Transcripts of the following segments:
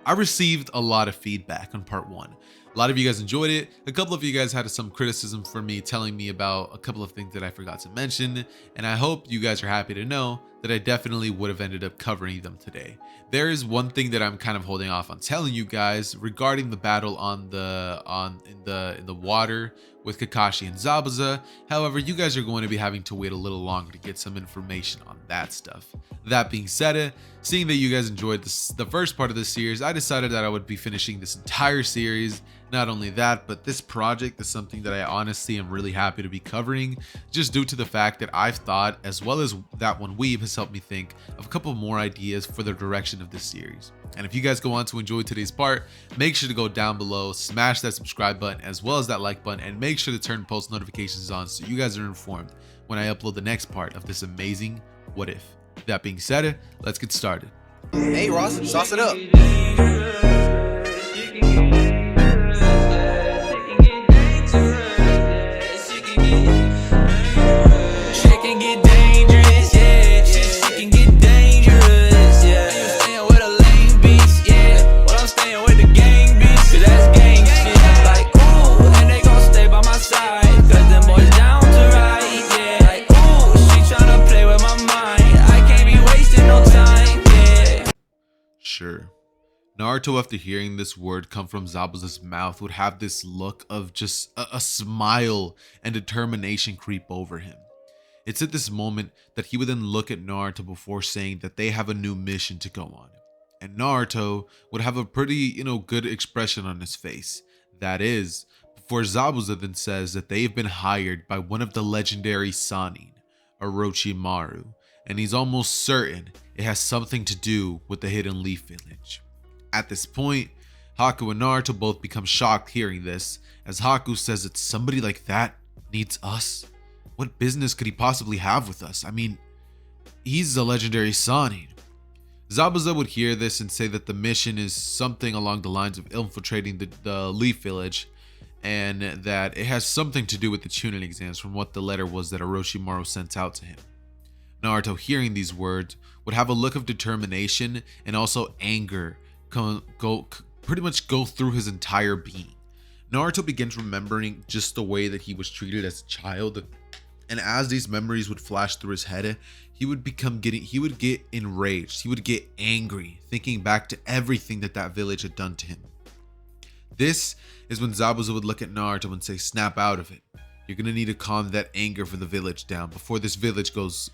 I received a lot of feedback on part 1. A lot of you guys enjoyed it. A couple of you guys had some criticism for me, telling me about a couple of things that I forgot to mention, and I hope you guys are happy to know that I definitely would have ended up covering them today. There is one thing that I'm kind of holding off on telling you guys regarding the battle in the water with Kakashi and Zabuza. However, you guys are going to be having to wait a little longer to get some information on that stuff. That being said, seeing that you guys enjoyed the first part of this series, I decided that I would be finishing this entire series. Not only that, but this project is something that I honestly am really happy to be covering, just due to the fact that I've thought, as well as that one Weeb has helped me think of a couple more ideas for the direction of this series. And if you guys go on to enjoy today's part, make sure to go down below, smash that subscribe button as well as that like button, and make sure to turn post notifications on so you guys are informed when I upload the next part of this amazing What If. That being said, let's get started. Hey Ross, sauce it up. Sure. Naruto, after hearing this word come from Zabuza's mouth, would have this look of just a smile and determination creep over him. It's at this moment that he would then look at Naruto before saying that they have a new mission to go on. And Naruto would have a pretty, good expression on his face. That is, before Zabuza then says that they've been hired by one of the legendary Sannin, Orochimaru, and he's almost certain it has something to do with the Hidden Leaf Village. At this point, Haku and Naruto both become shocked hearing this, as Haku says that somebody like that needs us. What business could he possibly have with us? I mean, he's a legendary Sannin. Zabuza would hear this and say that the mission is something along the lines of infiltrating the Leaf Village, and that it has something to do with the Chunin exams from what the letter was that Orochimaru sent out to him. Naruto, hearing these words, would have a look of determination and also anger pretty much go through his entire being. Naruto begins remembering just the way that he was treated as a child, and as these memories would flash through his head, he would get enraged, he would get angry, thinking back to everything that village had done to him. This is when Zabuza would look at Naruto and say, "Snap out of it. You're gonna need to calm that anger for the village down before this village goes,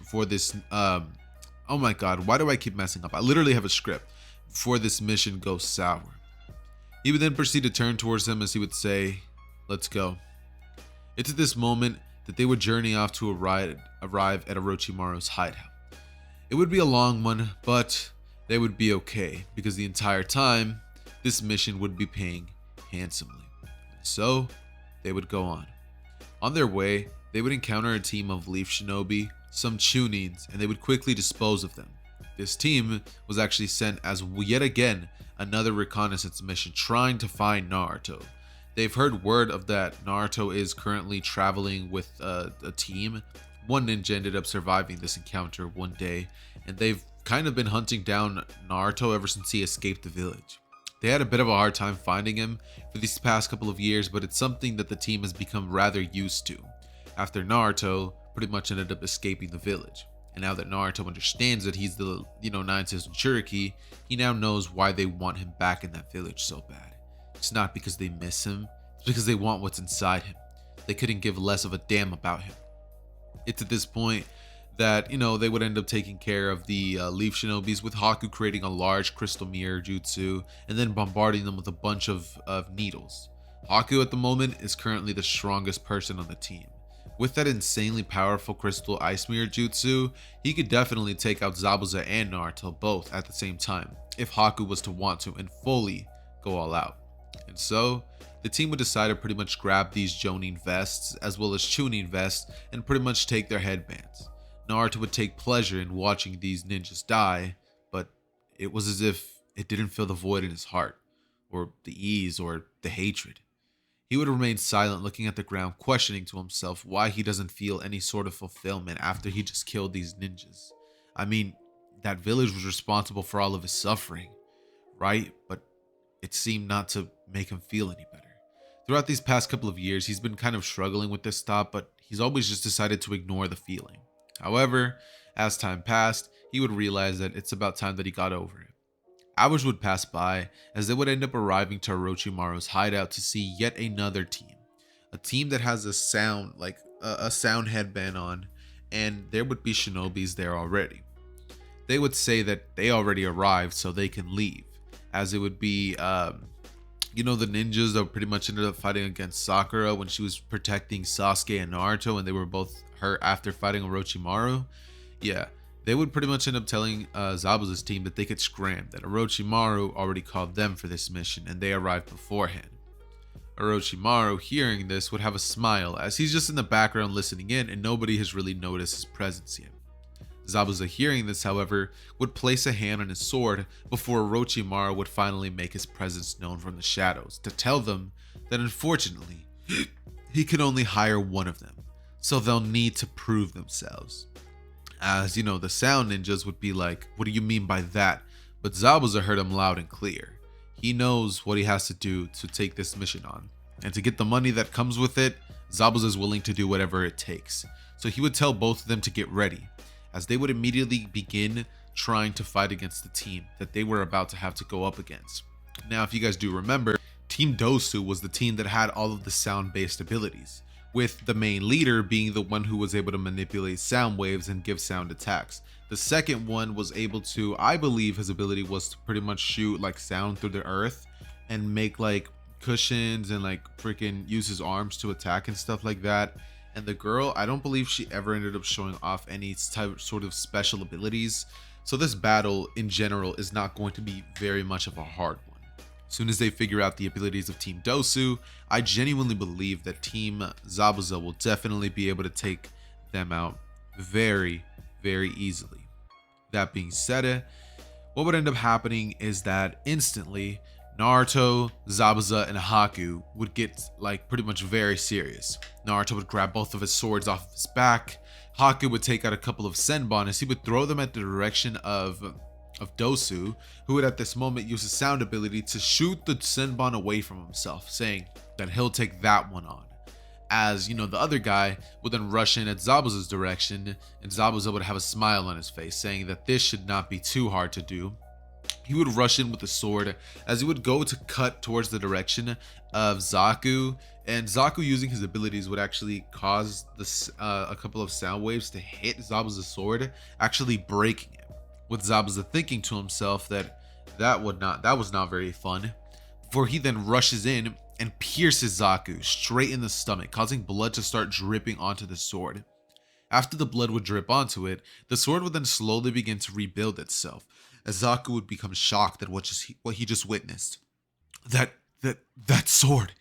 oh my god, why do I keep messing up? I literally have a script. Before this mission goes sour." He would then proceed to turn towards him as he would say, "Let's go." It's at this moment that they would journey off to arrive at Orochimaru's hideout. It would be a long one, but they would be okay, because the entire time, this mission would be paying handsomely. So, they would go on. On their way, they would encounter a team of Leaf Shinobi, some Chunins, and they would quickly dispose of them. This team was actually sent as yet again another reconnaissance mission trying to find Naruto. They've heard word of that Naruto is currently traveling with a team. One ninja ended up surviving this encounter one day, and they've kind of been hunting down Naruto ever since he escaped the village. They had a bit of a hard time finding him for these past couple of years, but it's something that the team has become rather used to after Naruto pretty much ended up escaping the village. And now that Naruto understands that he's the, Nine Tails Jinchuriki, he now knows why they want him back in that village so bad. It's not because they miss him, it's because they want what's inside him. They couldn't give less of a damn about him. It's at this point that, they would end up taking care of the Leaf Shinobis, with Haku creating a large crystal mirror jutsu and then bombarding them with a bunch of needles. Haku at the moment is currently the strongest person on the team. With that insanely powerful crystal ice mirror jutsu, he could definitely take out Zabuza and Naruto both at the same time, if Haku was to want to and fully go all out. And so, the team would decide to pretty much grab these Jonin vests as well as Chunin vests and pretty much take their headbands. Naruto would take pleasure in watching these ninjas die, but it was as if it didn't fill the void in his heart, or the ease, or the hatred. He would remain silent, looking at the ground, questioning to himself why he doesn't feel any sort of fulfillment after he just killed these ninjas. I mean, that village was responsible for all of his suffering, right? But it seemed not to make him feel any better. Throughout these past couple of years, he's been kind of struggling with this thought, but he's always just decided to ignore the feeling. However, as time passed, he would realize that it's about time that he got over it. Hours would pass by as they would end up arriving to Orochimaru's hideout to see yet another team. A team that has a sound, like a sound headband on, and there would be Shinobis there already. They would say that they already arrived so they can leave, as it would be, the ninjas that pretty much ended up fighting against Sakura when she was protecting Sasuke and Naruto, and they were both hurt after fighting Orochimaru. Yeah, they would pretty much end up telling Zabuza's team that they could scram, that Orochimaru already called them for this mission and they arrived beforehand. Orochimaru, hearing this, would have a smile as he's just in the background listening in and nobody has really noticed his presence yet. Zabuza, hearing this, however, would place a hand on his sword before Orochimaru would finally make his presence known from the shadows to tell them that unfortunately, he can only hire one of them, so they'll need to prove themselves. As the sound ninjas would be like, "What do you mean by that?" But Zabuza heard him loud and clear. He knows what he has to do to take this mission on, and to get the money that comes with it, Zabuza is willing to do whatever it takes. So he would tell both of them to get ready, as they would immediately begin trying to fight against the team that they were about to have to go up against. Now, if you guys do remember, Team Dosu was the team that had all of the sound-based abilities, with the main leader being the one who was able to manipulate sound waves and give sound attacks. The second one was able to, I believe his ability was to pretty much shoot like sound through the earth and make like cushions and like freaking use his arms to attack and stuff like that. And the girl, I don't believe she ever ended up showing off any type sort of special abilities. So this battle in general is not going to be very much of a hard one. As soon as they figure out the abilities of Team Dosu, I genuinely believe that Team Zabuza will definitely be able to take them out very, very easily. That being said, what would end up happening is that instantly Naruto, Zabuza, and Haku would get like pretty much very serious. Naruto would grab both of his swords off of his back. Haku would take out a couple of senbon as he would throw them at the direction of Dosu, who would at this moment use his sound ability to shoot the senbon away from himself, saying that he'll take that one on. As the other guy would then rush in at Zabuza's direction, and Zabuza would have a smile on his face, saying that this should not be too hard to do. He would rush in with a sword as he would go to cut towards the direction of Zaku, and Zaku, using his abilities, would actually cause this a couple of sound waves to hit Zabuza's sword, actually breaking it. With Zabuza thinking to himself that was not very fun, before he then rushes in and pierces Zaku straight in the stomach, causing blood to start dripping onto the sword. After the blood would drip onto it, the sword would then slowly begin to rebuild itself, as Zaku would become shocked at what he just witnessed. That sword,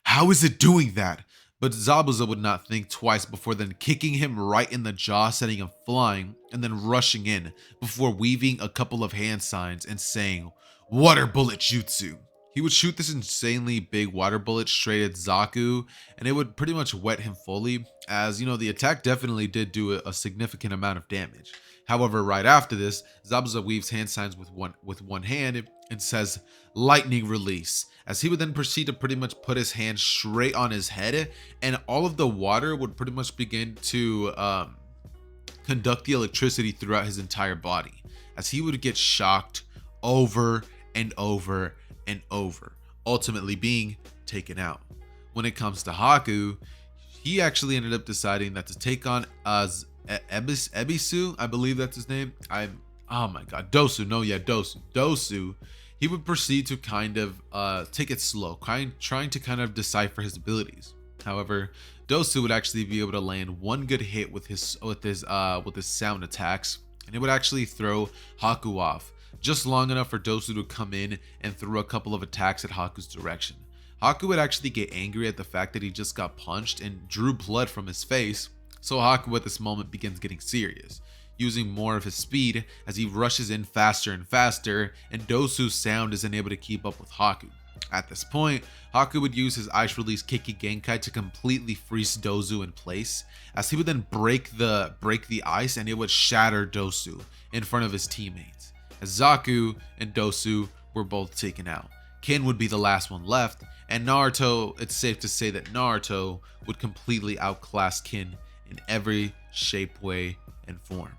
how is it doing that? But Zabuza would not think twice before then kicking him right in the jaw, sending him flying, and then rushing in before weaving a couple of hand signs and saying, "Water bullet jutsu." He would shoot this insanely big water bullet straight at Zaku, and it would pretty much wet him fully, as the attack definitely did do a significant amount of damage. However, right after this, Zabuza weaves hand signs with one hand and says, "Lightning release," as he would then proceed to pretty much put his hand straight on his head, and all of the water would pretty much begin to conduct the electricity throughout his entire body, as he would get shocked over and over and over, ultimately being taken out. When it comes to Haku, he actually ended up deciding that to take on Ebisu, I believe that's his name. Dosu. He would proceed to kind of take it slow, trying to kind of decipher his abilities. However, Dosu would actually be able to land one good hit with his sound attacks, and it would actually throw Haku off, just long enough for Dosu to come in and throw a couple of attacks at Haku's direction. Haku would actually get angry at the fact that he just got punched and drew blood from his face, so Haku at this moment begins getting serious, using more of his speed as he rushes in faster and faster, and Dosu's sound isn't able to keep up with Haku. At this point, Haku would use his ice release Kiki Genkai to completely freeze Dosu in place, as he would then break the ice and it would shatter Dosu in front of his teammates, as Zaku and Dosu were both taken out, Kin would be the last one left, and Naruto, it's safe to say that Naruto would completely outclass Kin in every shape, way, and form.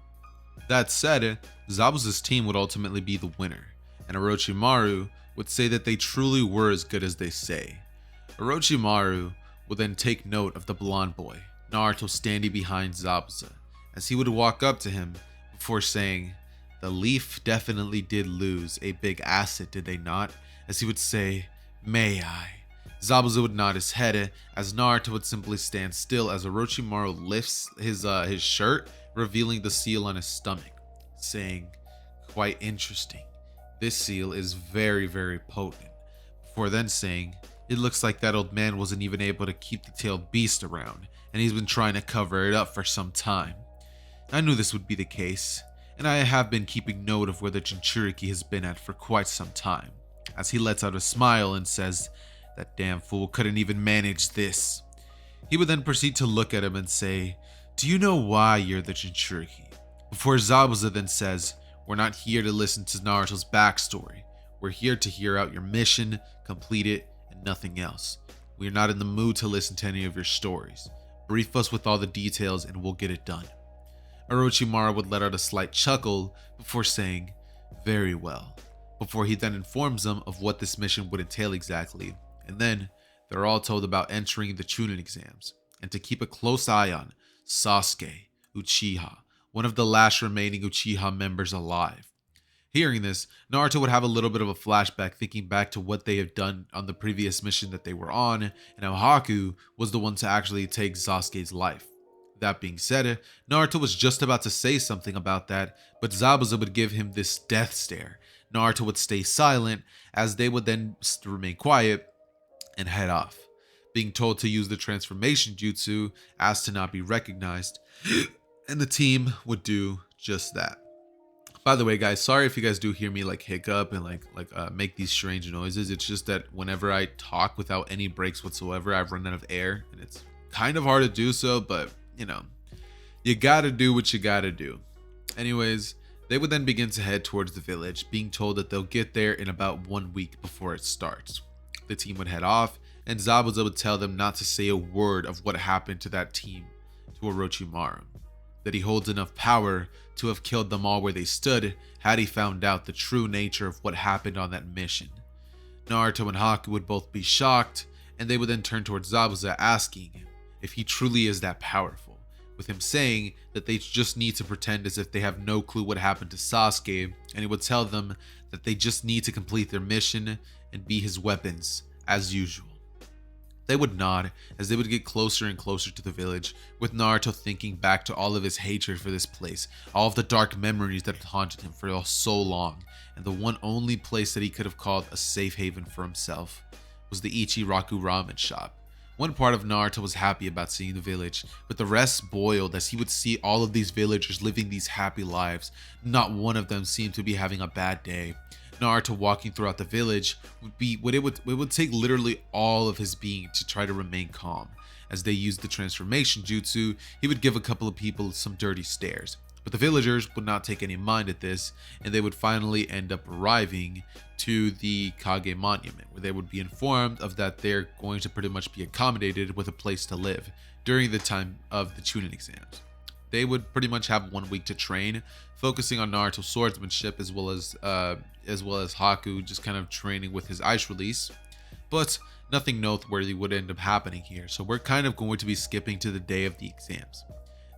That said, Zabuza's team would ultimately be the winner, and Orochimaru would say that they truly were as good as they say. Orochimaru would then take note of the blonde boy, Naruto, standing behind Zabuza, as he would walk up to him before saying, "The Leaf definitely did lose a big asset, did they not?" As he would say, "May I?" Zabuza would nod his head as Naruto would simply stand still as Orochimaru lifts his shirt, revealing the seal on his stomach, saying, "Quite interesting. This seal is very, very potent." Before then saying, "It looks like that old man wasn't even able to keep the tailed beast around, and he's been trying to cover it up for some time. I knew this would be the case, and I have been keeping note of where the Jinchuriki has been at for quite some time." As he lets out a smile and says, "That damn fool couldn't even manage this." He would then proceed to look at him and say, "Do you know why you're the Jinchuriki?" Before Zabuza then says, "We're not here to listen to Naruto's backstory. We're here to hear out your mission, complete it, and nothing else. We're not in the mood to listen to any of your stories. Brief us with all the details and we'll get it done." Orochimaru would let out a slight chuckle before saying, "Very well," before he then informs them of what this mission would entail exactly, and then they're all told about entering the Chunin exams, and to keep a close eye on Sasuke Uchiha, one of the last remaining Uchiha members alive. Hearing this, Naruto would have a little bit of a flashback, thinking back to what they had done on the previous mission that they were on, and how Haku was the one to actually take Sasuke's life. That being said, Naruto was just about to say something about that, but Zabuza would give him this death stare. Naruto would stay silent, as they would then remain quiet and head off, being told to use the transformation jutsu as to not be recognized, and the team would do just that. By the way, guys, sorry if you guys do hear me like hiccup and make these strange noises. It's just that whenever I talk without any breaks whatsoever, I've run out of air, and it's kind of hard to do so, but you gotta do what you gotta do. Anyways, they would then begin to head towards the village, being told that they'll get there in about 1 week before it starts. The team would head off, and Zabuza would tell them not to say a word of what happened to that team to Orochimaru, that he holds enough power to have killed them all where they stood had he found out the true nature of what happened on that mission. Naruto and Haku would both be shocked, and they would then turn towards Zabuza asking him if he truly is that powerful, with him saying that they just need to pretend as if they have no clue what happened to Sasuke, and he would tell them that they just need to complete their mission and be his weapons as usual. They would nod as they would get closer and closer to the village, with Naruto thinking back to all of his hatred for this place, all of the dark memories that had haunted him for so long, and the one only place that he could have called a safe haven for himself was the Ichiraku ramen shop. One part of Naruto was happy about seeing the village, but the rest boiled as he would see all of these villagers living these happy lives. Not one of them seemed to be having a bad day. Naruto walking throughout the village would take literally all of his being to try to remain calm. As they used the transformation jutsu, he would give a couple of people some dirty stares, but the villagers would not take any mind at this, and they would finally end up arriving to the Kage Monument, where they would be informed of that they're going to pretty much be accommodated with a place to live during the time of the Chunin exams. They would pretty much have 1 week to train, focusing on Naruto's swordsmanship as well as Haku just kind of training with his ice release. But nothing noteworthy would end up happening here, so we're kind of going to be skipping to the day of the exams.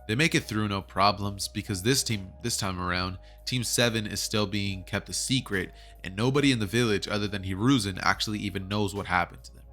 They make it through no problems because this time around, Team 7 is still being kept a secret, and nobody in the village other than Hiruzen actually even knows what happened to them.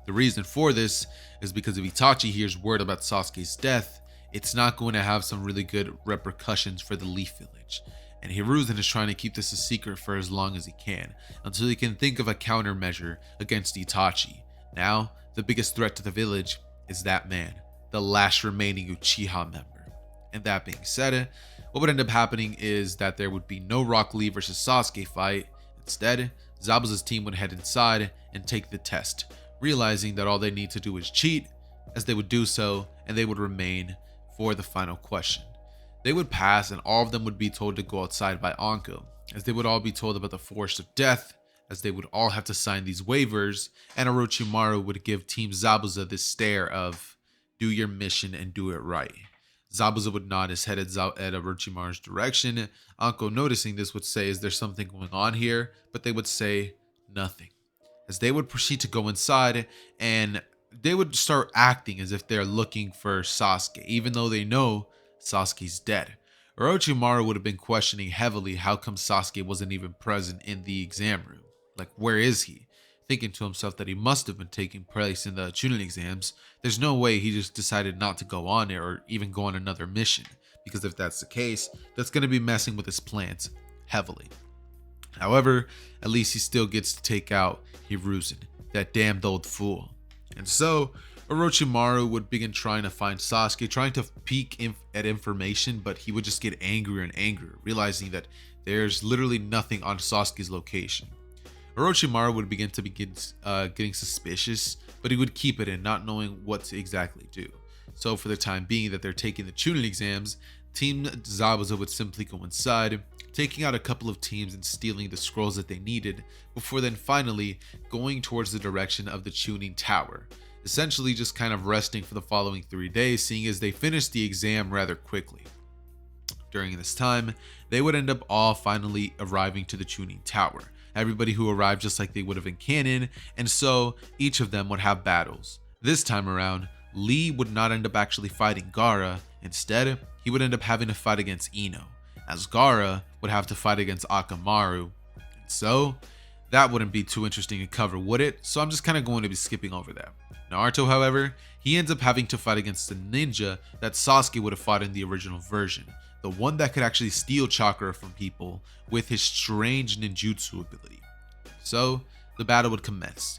The reason for this is because if Itachi hears word about Sasuke's death, it's not going to have some really good repercussions for the Leaf Village, and Hiruzen is trying to keep this a secret for as long as he can, until he can think of a countermeasure against Itachi. Now, the biggest threat to the village is that man, the last remaining Uchiha member. And that being said, what would end up happening is that there would be no Rock Lee versus Sasuke fight. Instead, Zabuza's team would head inside and take the test, realizing that all they need to do is cheat, as they would do so, and they would remain for the final question. They would pass, and all of them would be told to go outside by Anko, as they would all be told about the force of death as they would all have to sign these waivers, and Orochimaru would give Team Zabuza this stare of, do your mission and do it right. Zabuza would nod his head at Orochimaru's direction. Anko, noticing this, would say, is there something going on here? But they would say nothing, as they would proceed to go inside and they would start acting as if they're looking for Sasuke, even though they know Sasuke's dead. Orochimaru would have been questioning heavily how come Sasuke wasn't even present in the exam room. Like, where is he? Thinking to himself that he must have been taking place in the Chunin exams. There's no way he just decided not to go on there or even go on another mission, because if that's the case, that's going to be messing with his plans heavily. However, at least he still gets to take out Hiruzen, that damned old fool. And so, Orochimaru would begin trying to find Sasuke, trying to peek at information, but he would just get angrier and angrier, realizing that there's literally nothing on Sasuke's location. Orochimaru would begin getting suspicious, but he would keep it in, not knowing what to exactly do. So for the time being that they're taking the Chunin exams, Team Zabuza would simply go inside, taking out a couple of teams and stealing the scrolls that they needed, before then finally going towards the direction of the Chunin Tower, essentially just kind of resting for the following 3 days, seeing as they finished the exam rather quickly. During this time, they would end up all finally arriving to the Chunin Tower. Everybody who arrived just like they would have in canon, and so each of them would have battles. This time around, Lee would not end up actually fighting Gaara. Instead, he would end up having to fight against Ino, as Gaara would have to fight against Akamaru. And so, that wouldn't be too interesting to cover, would it? So I'm just kind of going to be skipping over that. Naruto, however, he ends up having to fight against the ninja that Sasuke would have fought in the original version, the one that could actually steal chakra from people with his strange ninjutsu ability. So, the battle would commence.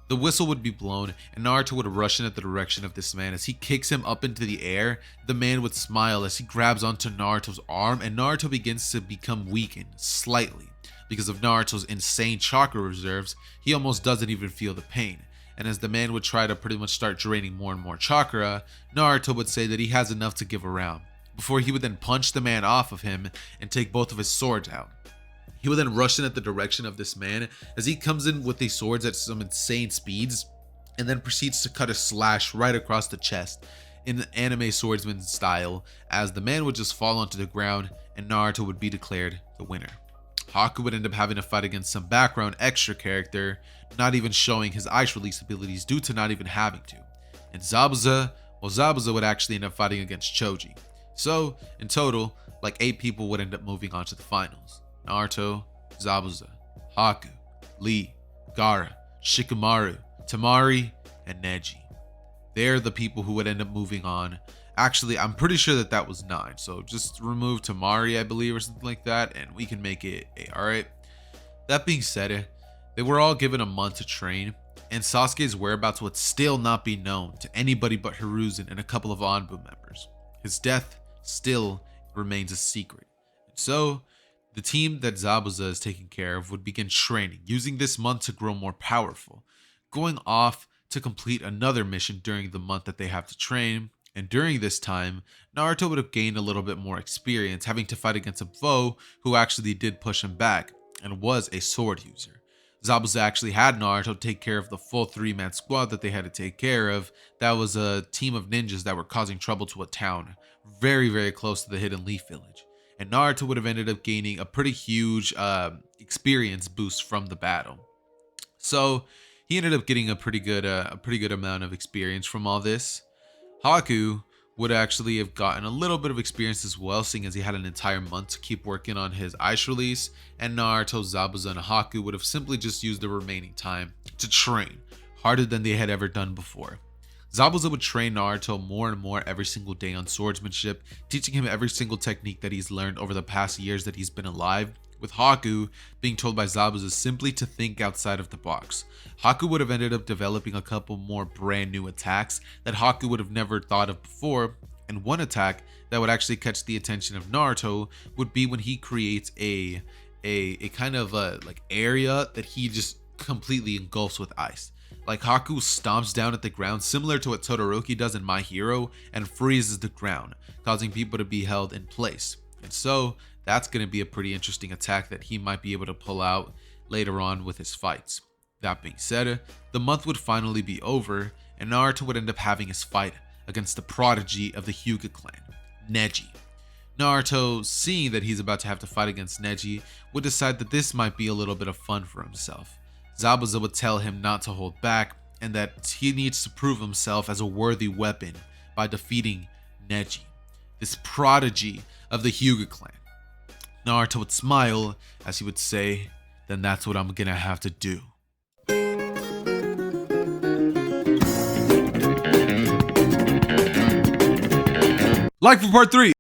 The whistle would be blown, and Naruto would rush in at the direction of this man. As he kicks him up into the air, the man would smile as he grabs onto Naruto's arm, and Naruto begins to become weakened slightly. Because of Naruto's insane chakra reserves, he almost doesn't even feel the pain. And as the man would try to pretty much start draining more and more chakra, Naruto would say that he has enough to give around, before he would then punch the man off of him and take both of his swords out. He would then rush in at the direction of this man as he comes in with these swords at some insane speeds, and then proceeds to cut a slash right across the chest in the anime swordsman style, as the man would just fall onto the ground and Naruto would be declared the winner. Haku would end up having to fight against some background extra character, not even showing his ice release abilities due to not even having to. And Zabuza would actually end up fighting against Choji. So, in total, like 8 people would end up moving on to the finals. Naruto, Zabuza, Haku, Lee, Gaara, Shikamaru, Temari, and Neji. They're the people who would end up moving on. Actually, I'm pretty sure that was 9, so just remove Temari, I believe, or something like that, and we can make it 8, alright? That being said, they were all given a month to train, and Sasuke's whereabouts would still not be known to anybody but Hiruzen and a couple of Anbu members. His death still remains a secret. And so, the team that Zabuza is taking care of would begin training, using this month to grow more powerful, going off to complete another mission during the month that they have to train. And during this time, Naruto would have gained a little bit more experience, having to fight against a foe who actually did push him back and was a sword user. Zabuza actually had Naruto take care of the full 3-man squad that they had to take care of. That was a team of ninjas that were causing trouble to a town very, very close to the Hidden Leaf Village. And Naruto would have ended up gaining a pretty huge experience boost from the battle. So he ended up getting a pretty good amount of experience from all this. Haku would actually have gotten a little bit of experience as well, seeing as he had an entire month to keep working on his ice release, and Naruto, Zabuza, and Haku would have simply just used the remaining time to train harder than they had ever done before. Zabuza would train Naruto more and more every single day on swordsmanship, teaching him every single technique that he's learned over the past years that he's been alive, with Haku being told by Zabuza simply to think outside of the box. Haku would have ended up developing a couple more brand new attacks that Haku would have never thought of before, and one attack that would actually catch the attention of Naruto would be when he creates a kind of like area that he just completely engulfs with ice. Like Haku stomps down at the ground similar to what Todoroki does in My Hero and freezes the ground, causing people to be held in place. And so that's going to be a pretty interesting attack that he might be able to pull out later on with his fights. That being said, the month would finally be over, and Naruto would end up having his fight against the prodigy of the Hyuga clan, Neji. Naruto, seeing that he's about to have to fight against Neji, would decide that this might be a little bit of fun for himself. Zabuza would tell him not to hold back, and that he needs to prove himself as a worthy weapon by defeating Neji, this prodigy of the Hyuga clan. Naruto would smile as he would say, "Then that's what I'm gonna have to do." Like for part 3.